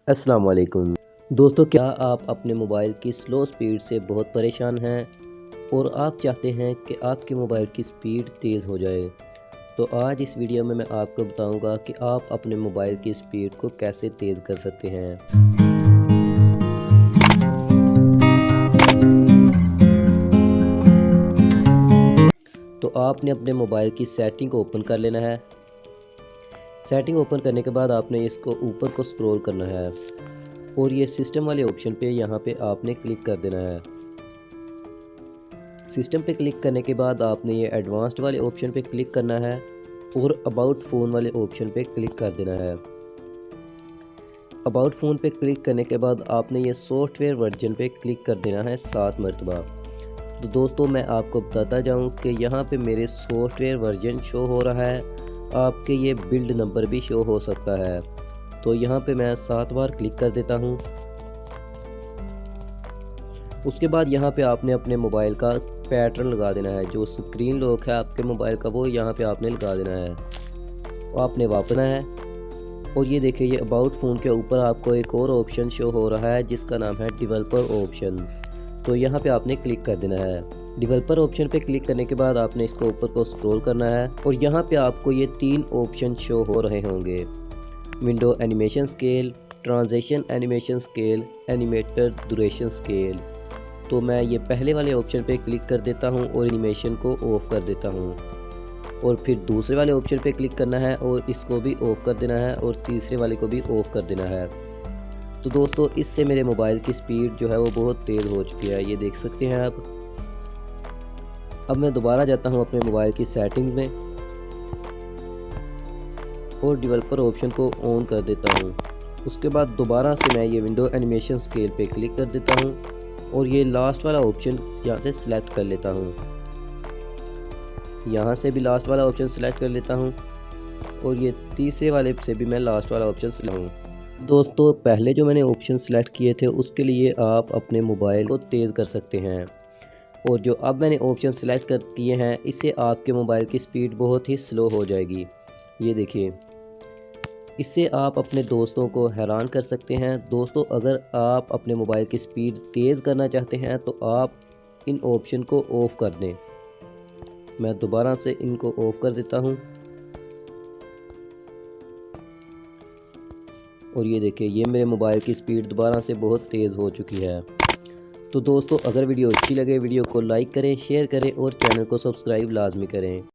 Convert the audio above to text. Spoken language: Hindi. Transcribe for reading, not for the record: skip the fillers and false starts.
अस्सलाम वालेकुम दोस्तों, क्या आप अपने मोबाइल की स्लो स्पीड से बहुत परेशान हैं और आप चाहते हैं कि आपके मोबाइल की स्पीड तेज़ हो जाए। तो आज इस वीडियो में मैं आपको बताऊंगा कि आप अपने मोबाइल की स्पीड को कैसे तेज़ कर सकते हैं। तो आपने अपने मोबाइल की सेटिंग को ओपन कर लेना है। सेटिंग ओपन करने के बाद आपने इसको ऊपर को स्क्रॉल करना है और ये सिस्टम वाले ऑप्शन पे यहाँ पे आपने क्लिक कर देना है। सिस्टम पे क्लिक करने के बाद आपने ये एडवांस्ड वाले ऑप्शन पे क्लिक करना है और अबाउट फ़ोन वाले ऑप्शन पे क्लिक कर देना है। अबाउट फ़ोन पे क्लिक करने के बाद आपने ये सॉफ्टवेयर वर्जन पे क्लिक कर देना है 7 मरतबा। तो दोस्तों, मैं आपको बताता जाऊं कि यहाँ पे मेरे सॉफ्टवेयर वर्जन शो हो रहा है, आपके ये बिल्ड नंबर भी शो हो सकता है। तो यहाँ पे मैं 7 बार क्लिक कर देता हूँ। उसके बाद यहाँ पे आपने अपने मोबाइल का पैटर्न लगा देना है, जो स्क्रीन लॉक है आपके मोबाइल का वो यहाँ पे आपने लगा देना है। और आपने वापसना है और ये देखिए, ये अबाउट फ़ोन के ऊपर आपको एक और ऑप्शन शो हो रहा है जिसका नाम है डेवलपर ऑप्शन। तो यहाँ पे आपने क्लिक कर देना है। डेवलपर ऑप्शन पे क्लिक करने के बाद आपने इसको ऊपर को स्क्रॉल करना है और यहाँ पे आपको ये 3 ऑप्शन शो हो रहे होंगे: window animation scale, transition animation scale, animator duration scale. तो मैं ये पहले वाले ऑप्शन पे क्लिक कर देता हूँ और एनिमेशन को ऑफ कर देता हूँ, और फिर दूसरे वाले ऑप्शन पे क्लिक करना है और इसको भी ऑफ कर देना है और तीसरे वाले को भी ऑफ कर देना है। तो दोस्तों, इससे मेरे मोबाइल की स्पीड जो है वो बहुत तेज़ हो चुकी है, ये देख सकते हैं आप। अब मैं दोबारा जाता हूँ अपने मोबाइल की सेटिंग में और डेवलपर ऑप्शन को ऑन कर देता हूँ। उसके बाद दोबारा से मैं ये विंडो एनिमेशन स्केल पे क्लिक कर देता हूँ और ये लास्ट वाला ऑप्शन यहाँ से सिलेक्ट कर लेता हूँ। यहाँ से भी लास्ट वाला ऑप्शन सिलेक्ट कर लेता हूँ और ये तीसरे वाले से भी मैं लास्ट वाला ऑप्शन सिलेक्ट हूँ। दोस्तों, पहले जो मैंने ऑप्शन सिलेक्ट किए थे उसके लिए आप अपने मोबाइल को तेज़ कर सकते हैं, और जो अब मैंने ऑप्शन सिलेक्ट कर किए हैं इससे आपके मोबाइल की स्पीड बहुत ही स्लो हो जाएगी। ये देखिए, इससे आप अपने दोस्तों को हैरान कर सकते हैं। दोस्तों, अगर आप अपने मोबाइल की स्पीड तेज़ करना चाहते हैं तो आप इन ऑप्शन को ऑफ़ कर दें। मैं दोबारा से इनको ऑफ़ कर देता हूं और ये देखिए, ये मेरे मोबाइल की स्पीड दोबारा से बहुत तेज़ हो चुकी है। तो दोस्तों, अगर वीडियो अच्छी लगे वीडियो को लाइक करें, शेयर करें और चैनल को सब्सक्राइब लाजमी करें।